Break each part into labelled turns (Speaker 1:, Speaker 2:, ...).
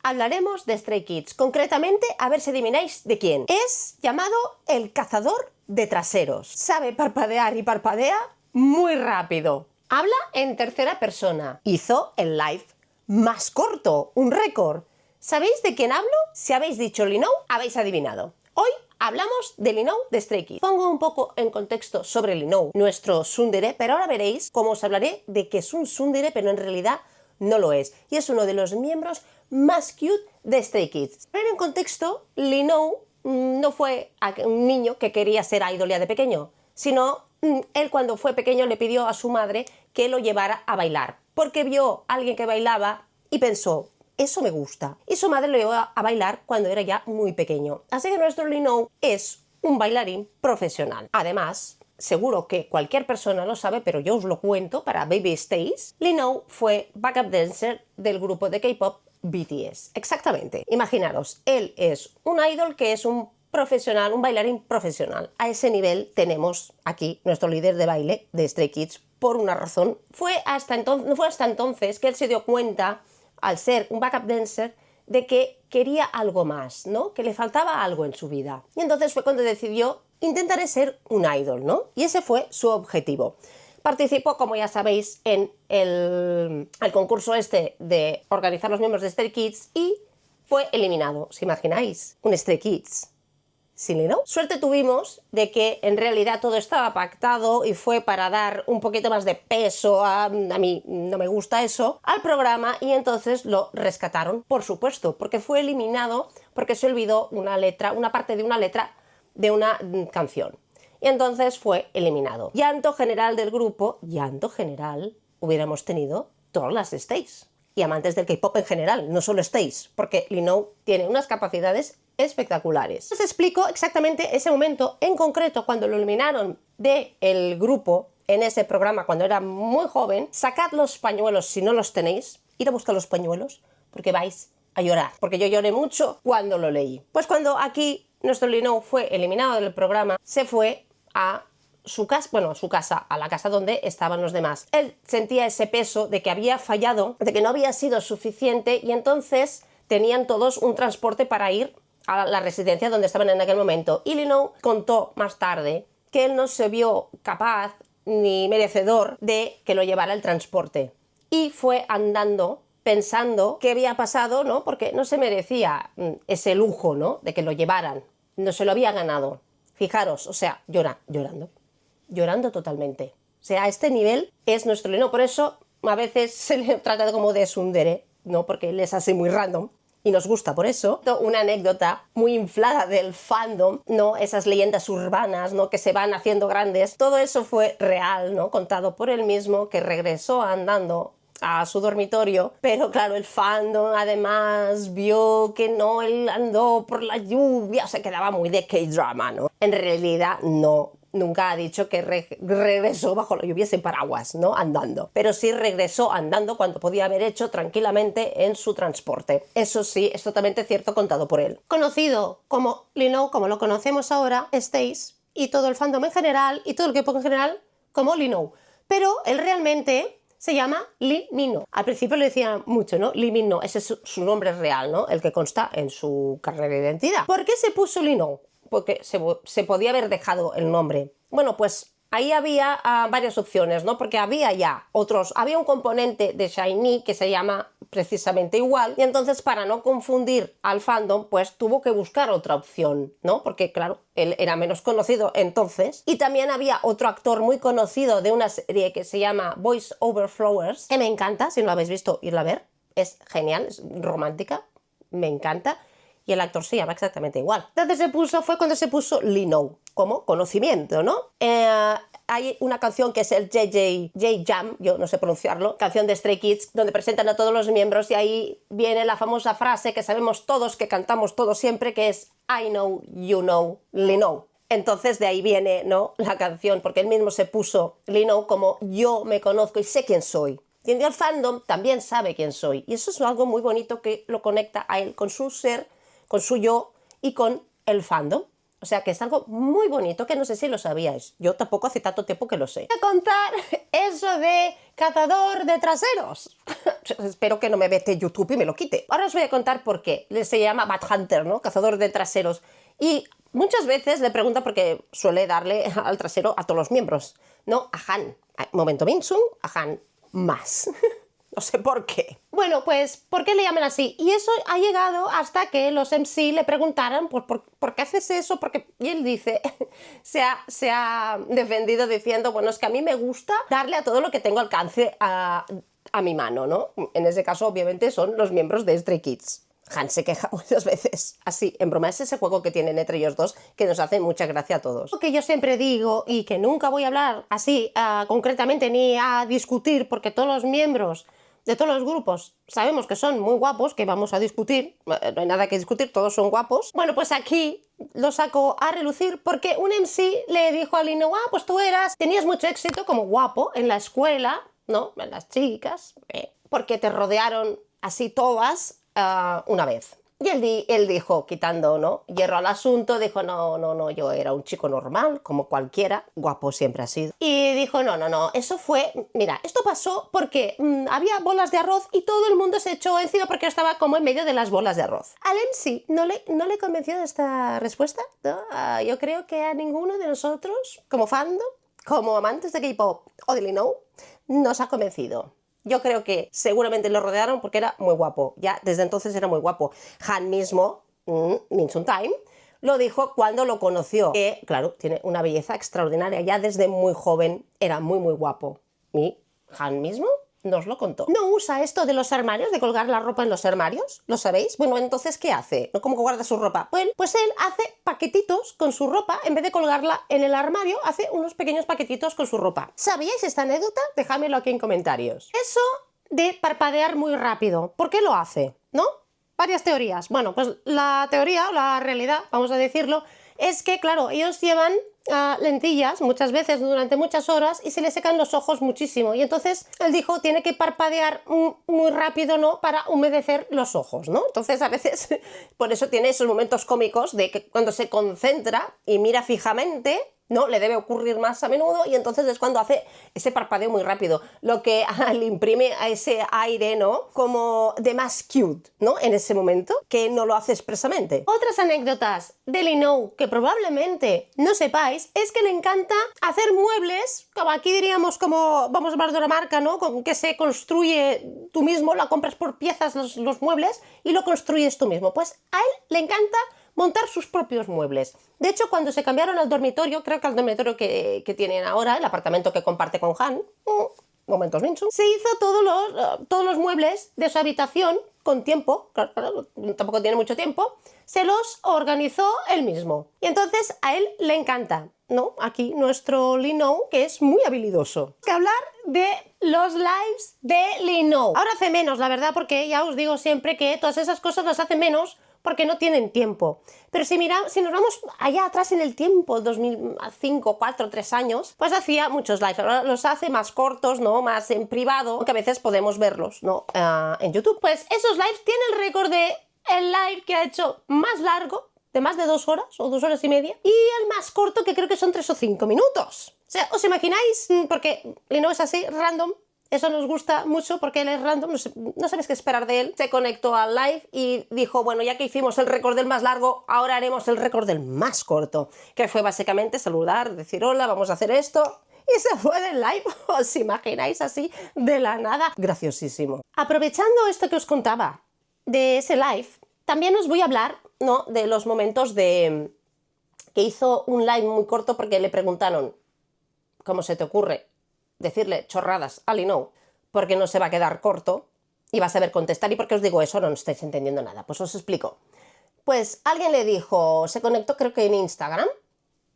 Speaker 1: hablaremos de Stray Kids, concretamente, a ver si adivináis de quién. Es llamado el cazador de traseros. Sabe parpadear y parpadea muy rápido. Habla en tercera persona. Hizo el live más corto, un récord. ¿Sabéis de quién hablo? Si habéis dicho Linou, habéis adivinado. Hoy hablamos de Linou de Stray Kids. Pongo un poco en contexto sobre Linou, nuestro tsundere, pero ahora veréis cómo os hablaré de que es un tsundere, pero en realidad no lo es. Y es uno de los miembros más cute de Stray Kids. Pero en contexto, Linou no fue un niño que quería ser idol ya de pequeño, sino él cuando fue pequeño le pidió a su madre que lo llevara a bailar, porque vio a alguien que bailaba y pensó, eso me gusta. Y su madre lo llevó a bailar cuando era ya muy pequeño. Así que nuestro Linou es un bailarín profesional. Además, seguro que cualquier persona lo sabe, pero yo os lo cuento para Baby Stays. Linou fue backup dancer del grupo de K-pop BTS. Exactamente. Imaginaros, él es un idol que es un profesional, un bailarín profesional. A ese nivel tenemos aquí nuestro líder de baile de Stray Kids por una razón. No fue hasta entonces que él se dio cuenta, al ser un backup dancer, de que quería algo más, ¿no? Que le faltaba algo en su vida. Y entonces fue cuando decidió intentar ser un idol, ¿no? Y ese fue su objetivo. Participó, como ya sabéis, en el concurso este de organizar los miembros de Stray Kids y fue eliminado. ¿Os imagináis? Un Stray Kids sin Linou. Suerte tuvimos de que en realidad todo estaba pactado y fue para dar un poquito más de peso a mí no me gusta eso, al programa, y entonces lo rescataron, por supuesto, porque fue eliminado porque se olvidó una letra, una parte de una letra de una canción. Y entonces fue eliminado. Llanto general del grupo, llanto general, hubiéramos tenido todas las Stays. Y amantes del K-pop en general, no solo Stays, porque Linou tiene unas capacidades espectaculares. Os explico exactamente ese momento en concreto cuando lo eliminaron del grupo en ese programa cuando era muy joven. Sacad los pañuelos si no los tenéis, ir a buscar los pañuelos porque vais a llorar, porque yo lloré mucho cuando lo leí. Pues cuando aquí nuestro Linou fue eliminado del programa, se fue a su casa, bueno, a la casa donde estaban los demás. Él sentía ese peso de que había fallado, de que no había sido suficiente, y entonces tenían todos un transporte para ir a la residencia donde estaban en aquel momento. Y Linou contó más tarde que él no se vio capaz ni merecedor de que lo llevara el transporte. Y fue andando pensando qué había pasado, ¿no? Porque no se merecía ese lujo, ¿no? De que lo llevaran. No se lo había ganado. Fijaros, o sea, llorando totalmente. O sea, a este nivel es nuestro Linou. Por eso a veces se le trata como de tsundere, ¿no? Porque él es así muy random y nos gusta por eso. Una anécdota muy inflada del fandom, ¿no? Esas leyendas urbanas, ¿no? Que se van haciendo grandes. Todo eso fue real, ¿no? Contado por él mismo, que regresó andando a su dormitorio, pero claro, el fandom además vio que no, él andó por la lluvia, o sea, quedaba muy de K-drama, ¿no? En realidad no, nunca ha dicho que regresó bajo la lluvia sin paraguas, ¿no? Andando, pero sí regresó andando cuando podía haber hecho tranquilamente en su transporte. Eso sí, es totalmente cierto, contado por él. Conocido como Linou, como lo conocemos ahora, Stays, y todo el fandom en general, y todo el K-pop en general, como Linou. Pero él realmente se llama Lee Min-ho. Al principio le decían mucho, ¿no? Lee Min-ho, ese es su nombre real, ¿no? El que consta en su carnet de identidad. ¿Por qué se puso Linou? Porque se podía haber dejado el nombre. Bueno, pues ahí había varias opciones, ¿no? Porque había ya otros, había un componente de SHINee que se llama precisamente igual, y entonces para no confundir al fandom, pues tuvo que buscar otra opción, ¿no? Porque claro, él era menos conocido entonces, y también había otro actor muy conocido de una serie que se llama Boys Over Flowers, que me encanta, si no lo habéis visto, irla a ver, es genial, es romántica, me encanta. Y el actor se llama exactamente igual. Entonces fue cuando se puso Linou, como conocimiento, ¿no? Hay una canción que es el J-Jam, yo no sé pronunciarlo, canción de Stray Kids, donde presentan a todos los miembros, y ahí viene la famosa frase que sabemos todos, que cantamos todos siempre, que es I know, you know, Linou. Entonces de ahí viene, ¿no?, la canción, porque él mismo se puso Linou como yo me conozco y sé quién soy. Y el fandom también sabe quién soy. Y eso es algo muy bonito que lo conecta a él con su ser, con su yo y con el fandom. O sea que es algo muy bonito que no sé si lo sabíais. Yo tampoco hace tanto tiempo que lo sé. Voy a contar eso de cazador de traseros. Espero que no me vete YouTube y me lo quite. Ahora os voy a contar por qué. Se llama Bad Hunter, ¿no? Cazador de traseros. Y muchas veces le pregunta porque suele darle al trasero a todos los miembros. No, a Han. Momento Minsun, a Han más. No sé por qué. Bueno, pues, ¿por qué le llaman así? Y eso ha llegado hasta que los MC le preguntaran pues, ¿por qué haces eso? Y él dice, se ha defendido diciendo, bueno, es que a mí me gusta darle a todo lo que tengo alcance a mi mano, ¿no? En ese caso, obviamente, son los miembros de Stray Kids. Han se queja muchas veces. Así, en broma, es ese juego que tienen entre ellos dos que nos hace mucha gracia a todos. Lo que yo siempre digo, y que nunca voy a hablar así concretamente ni a discutir, porque todos los miembros de todos los grupos sabemos que son muy guapos, que vamos a discutir, no hay nada que discutir, todos son guapos. Bueno, pues aquí lo saco a relucir porque un MC le dijo a Lino, pues tú tenías mucho éxito como guapo en la escuela, ¿no? Las chicas, porque te rodearon así todas una vez. Y él dijo, quitando, ¿no?, hierro al asunto, dijo, no, yo era un chico normal, como cualquiera, guapo siempre ha sido. Y dijo, no, eso fue, mira, esto pasó porque había bolas de arroz y todo el mundo se echó encima porque yo estaba como en medio de las bolas de arroz. Al MC no le convenció esta respuesta, ¿no? Yo creo que a ninguno de nosotros, como fandom, como amantes de K-pop o de Lino, nos ha convencido. Yo creo que seguramente lo rodearon porque era muy guapo. Ya desde entonces era muy guapo. Han mismo, Minsun Time, lo dijo cuando lo conoció. Que, claro, tiene una belleza extraordinaria. Ya desde muy joven era muy, muy guapo. Y Han mismo nos lo contó. ¿No usa esto de los armarios, de colgar la ropa en los armarios? ¿Lo sabéis? Bueno, entonces, ¿qué hace? ¿Cómo guarda su ropa? Pues él hace paquetitos con su ropa. En vez de colgarla en el armario, hace unos pequeños paquetitos con su ropa. ¿Sabíais esta anécdota? Dejádmelo aquí en comentarios. Eso de parpadear muy rápido, ¿por qué lo hace? ¿No? Varias teorías. Bueno, pues la teoría, o la realidad, vamos a decirlo, es que, claro, ellos llevan lentillas muchas veces durante muchas horas y se le secan los ojos muchísimo. Y entonces él dijo, tiene que parpadear muy rápido, ¿no?, para humedecer los ojos, ¿no? Entonces a veces, por eso tiene esos momentos cómicos de que cuando se concentra y mira fijamente, ¿no?, le debe ocurrir más a menudo y entonces es cuando hace ese parpadeo muy rápido, lo que le imprime a ese aire, ¿no?, como de más cute, ¿no?, en ese momento, que no lo hace expresamente. Otras anécdotas de Lino que probablemente no sepáis es que le encanta hacer muebles, como aquí diríamos, como vamos a hablar de una marca, ¿no?, que se construye tú mismo, la compras por piezas los muebles y lo construyes tú mismo. Pues a él le encanta montar sus propios muebles. De hecho, cuando se cambiaron al dormitorio, creo que al dormitorio que tienen ahora, el apartamento que comparte con Han, momentos Minsun, se hizo todos los muebles de su habitación con tiempo, claro, tampoco tiene mucho tiempo, se los organizó él mismo. Y entonces a él le encanta, ¿no? Aquí nuestro Lino, que es muy habilidoso. Hay que hablar de los lives de Lino. Ahora hace menos, la verdad, porque ya os digo siempre que todas esas cosas las hace menos porque no tienen tiempo. Pero si nos vamos allá atrás en el tiempo, 2005, 4, 3 años, pues hacía muchos lives. Ahora los hace más cortos, ¿no?, más en privado, aunque a veces podemos verlos, ¿no?, en YouTube. Pues esos lives tienen el récord de el live que ha hecho más largo, de más de 2 horas o 2 horas y media, y el más corto, que creo que son 3 o 5 minutos. O sea, ¿os imagináis? Porque Lino es así, random. Eso nos gusta mucho porque él es random, no sabes qué esperar de él. Se conectó al live y dijo, bueno, ya que hicimos el récord del más largo, ahora haremos el récord del más corto, que fue básicamente saludar, decir hola, vamos a hacer esto, y se fue del live. ¿Os imagináis así de la nada? Graciosísimo. Aprovechando esto que os contaba de ese live, también os voy a hablar, ¿no?, de los momentos que hizo un live muy corto porque le preguntaron, ¿cómo se te ocurre decirle chorradas a Lino? Porque no se va a quedar corto y va a saber contestar. ¿Y por qué os digo eso? No estáis entendiendo nada. Pues os explico. Pues alguien le dijo, se conectó creo que en Instagram,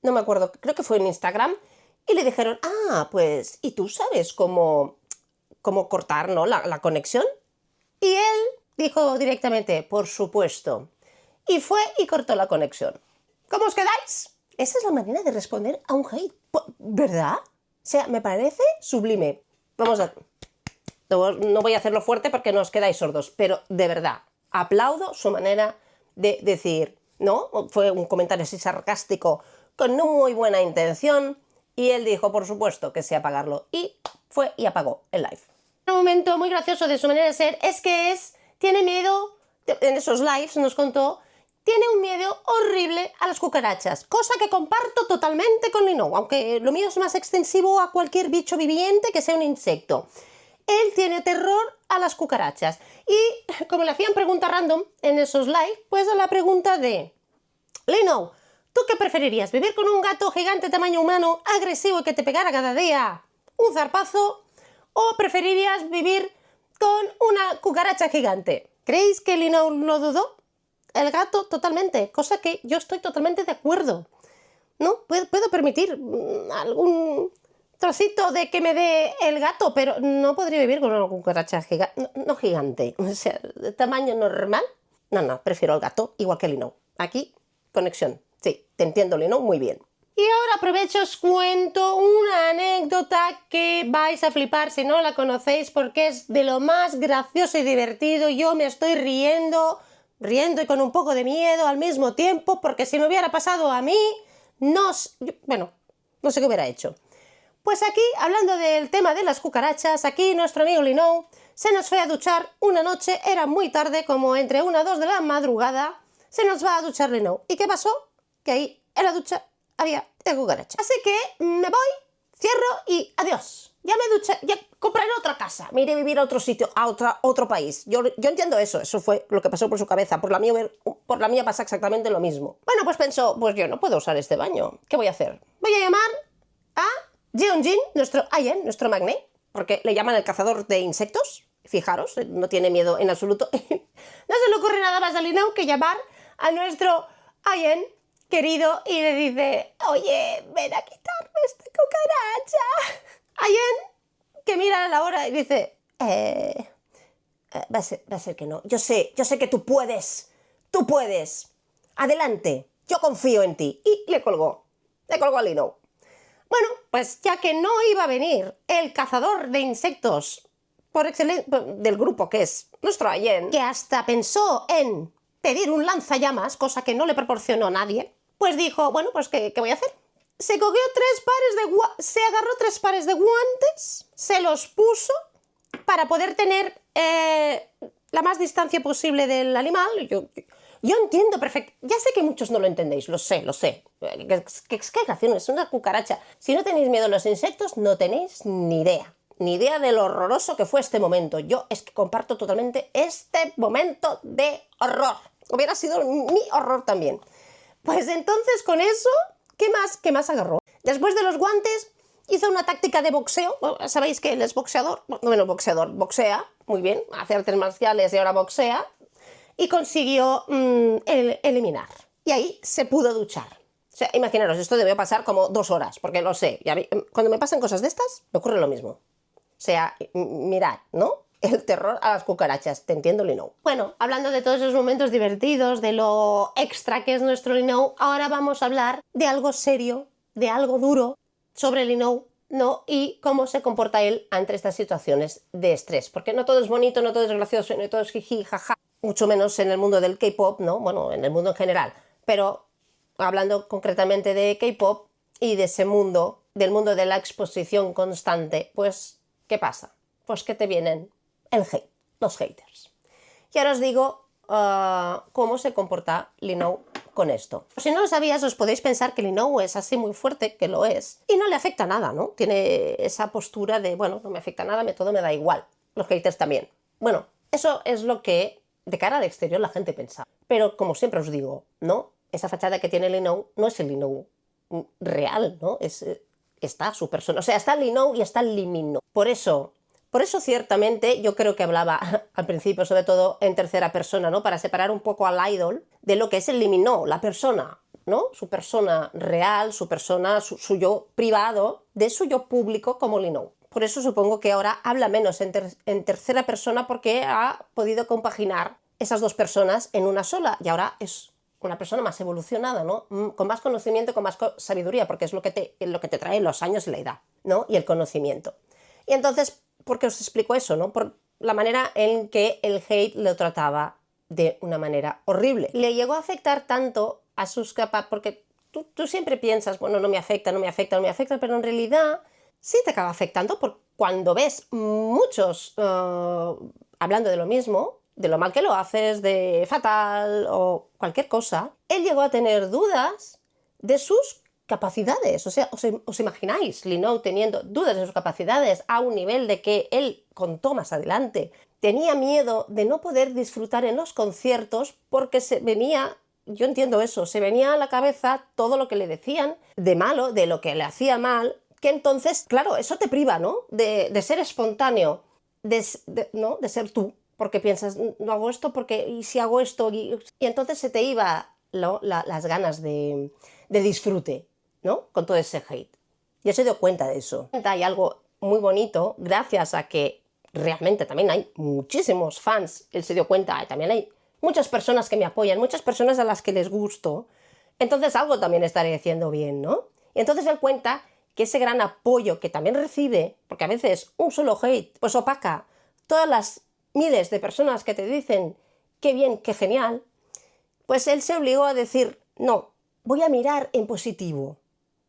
Speaker 1: no me acuerdo, creo que fue en Instagram, y le dijeron, pues, ¿y tú sabes cómo cortar, ¿no?, la conexión? Y él dijo directamente, por supuesto. Y fue y cortó la conexión. ¿Cómo os quedáis? Esa es la manera de responder a un hate, ¿verdad? O sea, me parece sublime. No voy a hacerlo fuerte porque no os quedáis sordos, pero de verdad, aplaudo su manera de decir, ¿no? Fue un comentario así sarcástico con no muy buena intención y él dijo, por supuesto, que sí apagarlo y fue y apagó el live. Un momento muy gracioso de su manera de ser es que tiene miedo, en esos lives nos contó, tiene un miedo horrible a las cucarachas, cosa que comparto totalmente con Linou, aunque lo mío es más extensivo a cualquier bicho viviente que sea un insecto. Él tiene terror a las cucarachas y como le hacían preguntas random en esos lives, pues a la pregunta de Linou, ¿tú qué preferirías? ¿Vivir con un gato gigante tamaño humano, agresivo y que te pegara cada día un zarpazo? ¿O preferirías vivir con una cucaracha gigante? ¿Creéis que Linou no dudó? El gato totalmente, cosa que yo estoy totalmente de acuerdo. ¿No? Puedo permitir algún trocito de que me dé el gato, pero no podría vivir con una cucaracha gigante, no gigante, o sea, de tamaño normal. No, prefiero el gato, igual que Linou. Aquí, conexión. Sí, te entiendo, Linou, muy bien. Y ahora aprovecho, os cuento una anécdota que vais a flipar si no la conocéis porque es de lo más gracioso y divertido. Yo me estoy riendo y con un poco de miedo al mismo tiempo porque si me hubiera pasado a mí, no sé qué hubiera hecho. Pues aquí, hablando del tema de las cucarachas, aquí nuestro amigo Linou se nos fue a duchar una noche, era muy tarde, como entre 1 y 2 de la madrugada, se nos va a duchar Linou. ¿Y qué pasó? Que ahí en la ducha había cucaracha. Así que me voy, cierro y adiós. Ya me duché, ya compraré otra casa, me iré a vivir a otro sitio, a otro país. Yo entiendo eso fue lo que pasó por su cabeza. Por la mía pasa exactamente lo mismo. Bueno, pues pensó, pues yo no puedo usar este baño. ¿Qué voy a hacer? Voy a llamar a Jeonjin, nuestro Ayen, nuestro magné, porque le llaman el cazador de insectos. Fijaros, no tiene miedo en absoluto. No se le ocurre nada más a Linou que llamar a nuestro Ayen querido y le dice, oye, ven a quitarme esta cucaracha. Ayen, que mira la hora y dice, va a ser que no. Yo sé que tú puedes, adelante, yo confío en ti. Y le colgó a Linou. Bueno, pues ya que no iba a venir el cazador de insectos por excelencia del grupo, que es nuestro Ayen, que hasta pensó en pedir un lanzallamas, cosa que no le proporcionó nadie, pues dijo, bueno, pues ¿qué voy a hacer? Se cogió se agarró 3 pares de guantes, se los puso para poder tener la más distancia posible del animal. Yo entiendo perfecto, ya sé que muchos no lo entendéis, lo sé. ¿Qué gracia, es una cucaracha. Si no tenéis miedo a los insectos, no tenéis ni idea de lo horroroso que fue este momento. Yo es que comparto totalmente este momento de horror. Hubiera sido mi horror también. Pues entonces con eso, ¿qué más agarró? Después de los guantes, hizo una táctica de boxeo. Sabéis que él es boxeador. Bueno, boxea, muy bien, hace artes marciales y ahora boxea. Y consiguió eliminar. Y ahí se pudo duchar. O sea, imaginaros, esto debió pasar como 2 horas, porque lo sé. Cuando me pasan cosas de estas, me ocurre lo mismo. O sea, mirad, ¿no? El terror a las cucarachas, te entiendo, Linou. Bueno, hablando de todos esos momentos divertidos, de lo extra que es nuestro Linou, ahora vamos a hablar de algo serio, de algo duro sobre Linou, ¿no? Y cómo se comporta él ante estas situaciones de estrés. Porque no todo es bonito, no todo es gracioso, no todo es jiji, jaja. Mucho menos en el mundo del K-pop, ¿no? Bueno, en el mundo en general. Pero hablando concretamente de K-pop y de ese mundo, del mundo de la exposición constante, pues, ¿qué pasa? Pues que te vienen el hate, los haters. Y ahora os digo cómo se comporta Linou con esto. Si no lo sabías, os podéis pensar que Linou es así muy fuerte, que lo es, y no le afecta nada, ¿no? Tiene esa postura de, bueno, no me afecta nada, todo me da igual. Los haters también. Bueno, eso es lo que de cara al exterior la gente pensa. Pero como siempre os digo, ¿no? Esa fachada que tiene Linou no es el Linou real, ¿no? Está su persona. O sea, está Linou y está Lee. Por eso ciertamente yo creo que hablaba al principio, sobre todo en tercera persona, ¿no? Para separar un poco al idol de lo que es el Lee, la persona, ¿no? Su persona real, su persona, su yo privado, de su yo público como Linou. Por eso supongo que ahora habla menos en tercera persona porque ha podido compaginar esas 2 personas en una sola y ahora es una persona más evolucionada, ¿no? Con más conocimiento, con más sabiduría, porque es lo que te traen los años y la edad, ¿no? Y el conocimiento. Y entonces, ¿por qué os explico eso, no? Por la manera en que el hate lo trataba de una manera horrible. Le llegó a afectar tanto a sus capas, porque tú siempre piensas, bueno, no me afecta, no me afecta, no me afecta, pero en realidad sí te acaba afectando, porque cuando ves muchos hablando de lo mismo, de lo mal que lo haces, de fatal o cualquier cosa, él llegó a tener dudas de sus capacidades. O sea, ¿os imagináis Linoe teniendo dudas de sus capacidades a un nivel de que él contó más adelante? Tenía miedo de no poder disfrutar en los conciertos porque se venía, yo entiendo eso, se venía a la cabeza todo lo que le decían de malo, de lo que le hacía mal, que entonces, claro, eso te priva, ¿no? De ser espontáneo, ¿no? De ser tú, porque piensas, no hago esto porque, ¿y si hago esto? Y entonces se te iba las ganas de disfrute, ¿no? Con todo ese hate. Ya se dio cuenta de eso. Hay algo muy bonito, gracias a que realmente también hay muchísimos fans, él se dio cuenta, también hay muchas personas que me apoyan, muchas personas a las que les gusto, entonces algo también estaré haciendo bien, ¿no? Y entonces él cuenta que ese gran apoyo que también recibe, porque a veces un solo hate pues opaca todas las miles de personas que te dicen qué bien, qué genial, pues él se obligó a decir, no, voy a mirar en positivo,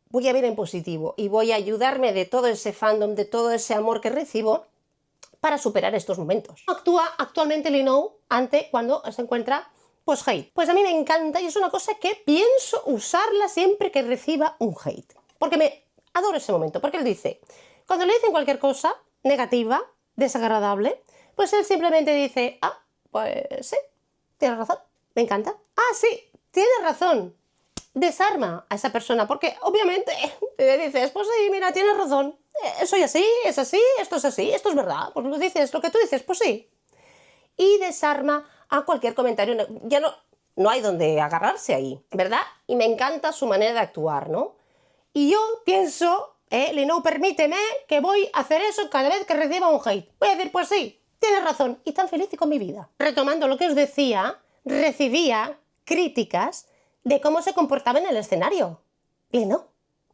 Speaker 1: voy a ver en positivo y voy a ayudarme de todo ese fandom, de todo ese amor que recibo para superar estos momentos. Actúa actualmente Linoe ante cuando se encuentra hate. Pues a mí me encanta y es una cosa que pienso usarla siempre que reciba un hate. Porque me adoro ese momento, porque él dice, cuando le dicen cualquier cosa negativa, desagradable, pues él simplemente dice, ah, pues sí, tienes razón, me encanta. Ah, sí, tienes razón. Desarma a esa persona, porque obviamente le dices, pues sí, mira, tienes razón, soy así, es así, esto es verdad, pues lo dices, lo que tú dices, pues sí. Y desarma a cualquier comentario, ya no hay donde agarrarse ahí, ¿verdad? Y me encanta su manera de actuar, ¿no? Y yo pienso, Linoe, permíteme que voy a hacer eso cada vez que reciba un hate. Voy a decir, pues sí, tienes razón, y tan feliz con mi vida. Retomando lo que os decía, recibía críticas de cómo se comportaba en el escenario. Linoe,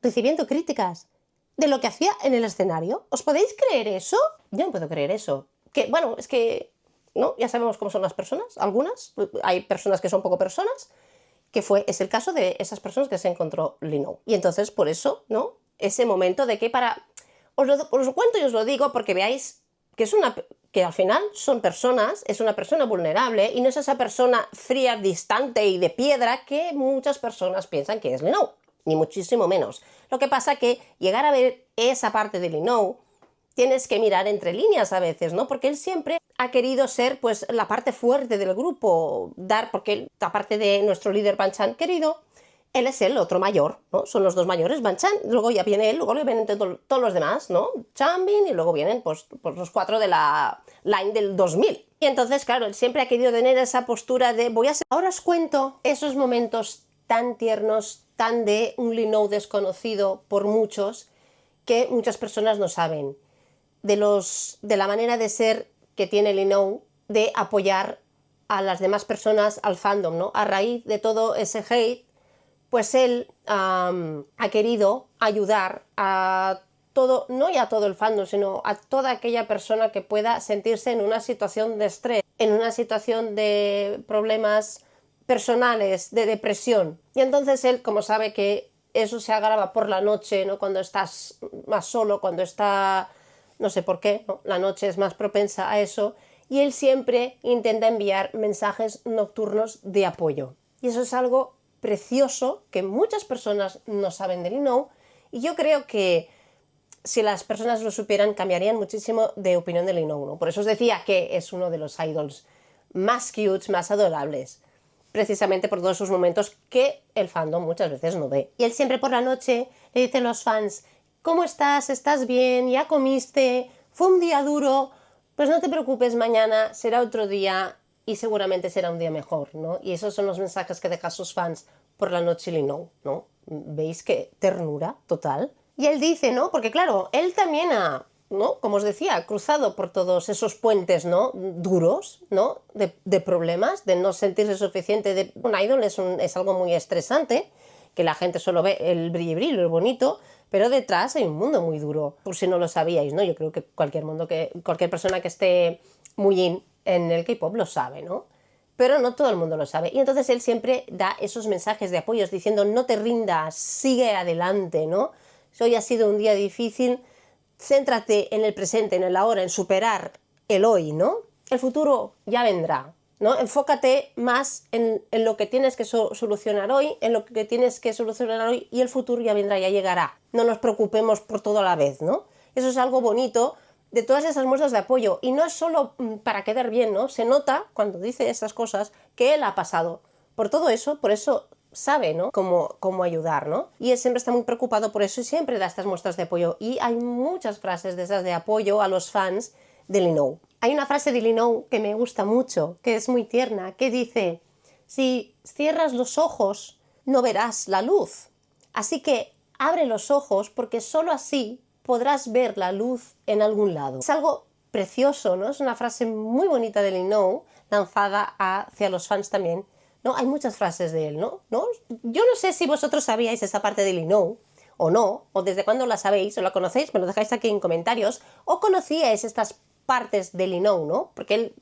Speaker 1: recibiendo críticas de lo que hacía en el escenario. ¿Os podéis creer eso? Yo no puedo creer eso. Que, bueno, es que, ¿no? Ya sabemos cómo son las personas, algunas. Hay personas que son poco personas, es el caso de esas personas que se encontró Linoe. Y entonces, por eso, ¿no? Ese momento de que os lo cuento y os lo digo porque veáis que al final son personas, es una persona vulnerable y no es esa persona fría, distante y de piedra que muchas personas piensan que es Linoe, ni muchísimo menos. Lo que pasa que llegar a ver esa parte de Linoe tienes que mirar entre líneas a veces, ¿no? Porque él siempre ha querido ser, pues, la parte fuerte del grupo, porque él, aparte de nuestro líder Banchan querido, él es el otro mayor, ¿no? Son los dos mayores, Banchan, luego ya viene él, luego le vienen todos los demás, ¿no? Changbin y luego vienen, pues los cuatro de la line del 2000. Y entonces, claro, él siempre ha querido tener esa postura de voy a ser... Ahora os cuento esos momentos tan tiernos, tan de un Linoe desconocido por muchos, que muchas personas no saben. De la manera de ser que tiene Linoe de apoyar a las demás personas, al fandom, ¿no? A raíz de todo ese hate, pues él ha querido ayudar a todo, no ya a todo el fandom, sino a toda aquella persona que pueda sentirse en una situación de estrés, en una situación de problemas personales, de depresión. Y entonces él, como sabe que eso se agrava por la noche, ¿no? Cuando estás más solo, cuando está... No sé por qué, ¿no? La noche es más propensa a eso, y él siempre intenta enviar mensajes nocturnos de apoyo. Y eso es algo precioso que muchas personas no saben de Linoe, y yo creo que si las personas lo supieran cambiarían muchísimo de opinión de Linoe, ¿no? Por eso os decía que es uno de los idols más cute, más adorables, precisamente por todos esos momentos que el fandom muchas veces no ve. Y él siempre por la noche le dice a los fans: ¿cómo estás? ¿Estás bien? ¿Ya comiste? ¿Fue un día duro? Pues no te preocupes, mañana será otro día y seguramente será un día mejor, ¿no? Y esos son los mensajes que deja a sus fans por la noche Linoe, ¿no? ¿Veis qué ternura total? Y él dice, ¿no? Porque claro, él también ha, ¿no? Como os decía, cruzado por todos esos puentes, ¿no? Duros, ¿no? De problemas, de no sentirse suficiente. Un idol es algo muy estresante, que la gente solo ve el brillo, lo bonito, pero detrás hay un mundo muy duro, por si no lo sabíais, ¿no? Yo creo que cualquier persona que esté muy en el K-pop lo sabe, ¿no? pero no todo el mundo lo sabe. Y entonces él siempre da esos mensajes de apoyo diciendo no te rindas, sigue adelante, ¿no? Si hoy ha sido un día difícil, céntrate en el presente, en el ahora, en superar el hoy, ¿no? El futuro ya vendrá, ¿no? Enfócate más en lo que tienes que solucionar hoy, en lo que tienes que solucionar hoy, y el futuro ya vendrá, ya llegará. No nos preocupemos por todo a la vez, ¿no? Eso es algo bonito de todas esas muestras de apoyo, y no es solo para quedar bien, ¿no? Se nota cuando dice estas cosas que él ha pasado por todo eso, por eso sabe, ¿no? Cómo ayudar, ¿no? Y él siempre está muy preocupado por eso y siempre da estas muestras de apoyo, y hay muchas frases de esas de apoyo a los fans de Lee Know. Hay una frase de Lee Know que me gusta mucho, que es muy tierna, que dice: si cierras los ojos no verás la luz, así que abre los ojos porque solo así podrás ver la luz en algún lado. Es algo precioso, ¿no? Es una frase muy bonita de Lee Know, lanzada hacia los fans también, ¿no? Hay muchas frases de él, ¿no? Yo no sé si vosotros sabíais esa parte de Lee Know o no, o desde cuándo la sabéis o la conocéis, me lo dejáis aquí en comentarios, o conocíais estas partes de Lee Know, ¿no? Porque él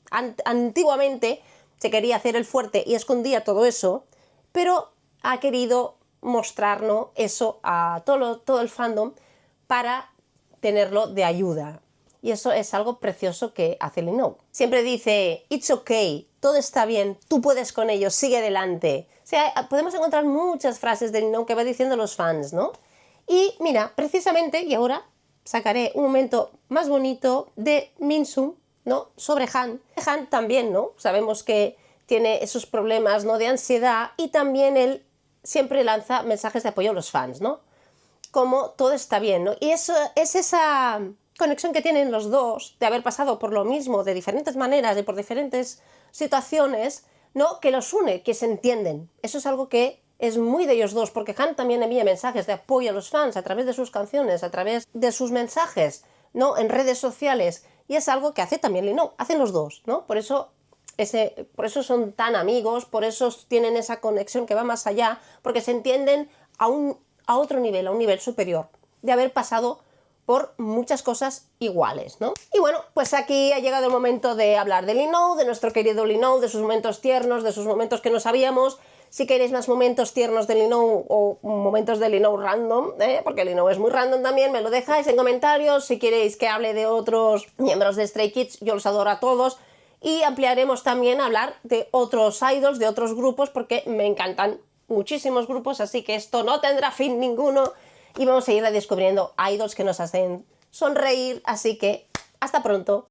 Speaker 1: antiguamente se quería hacer el fuerte y escondía todo eso, pero ha querido mostrarnos eso a todo el fandom para tenerlo de ayuda. Y eso es algo precioso que hace Lee Know. Siempre dice, it's okay, todo está bien, tú puedes con ello, sigue adelante. O sea, podemos encontrar muchas frases de Lee Know que va diciendo los fans, ¿no? Y mira, precisamente, y ahora sacaré un momento más bonito de Min-sung, ¿no? Sobre Han. Han también, ¿no? Sabemos que tiene esos problemas, ¿no? De ansiedad, y también él siempre lanza mensajes de apoyo a los fans, ¿no? Como todo está bien, ¿no? Y eso es esa conexión que tienen los dos, de haber pasado por lo mismo de diferentes maneras y por diferentes situaciones, ¿no? Que los une, que se entienden. Eso es algo que es muy de ellos dos, porque Han también envía mensajes de apoyo a los fans a través de sus canciones, a través de sus mensajes, ¿no? En redes sociales, y es algo que hace también Lee Know, hacen los dos, ¿no? Por eso son tan amigos, por eso tienen esa conexión que va más allá, porque se entienden a otro nivel, a un nivel superior, de haber pasado por muchas cosas iguales, ¿no? Y bueno, pues aquí ha llegado el momento de hablar de Lee Know, de nuestro querido Lee Know, de sus momentos tiernos, de sus momentos que no sabíamos. Si queréis más momentos tiernos de Lee Know o momentos de Lee Know random, porque Lee Know es muy random también, me lo dejáis en comentarios. Si queréis que hable de otros miembros de Stray Kids, yo los adoro a todos. Y ampliaremos también a hablar de otros idols, de otros grupos, porque me encantan muchísimos grupos, así que esto no tendrá fin ninguno. Y vamos a ir descubriendo idols que nos hacen sonreír, así que hasta pronto.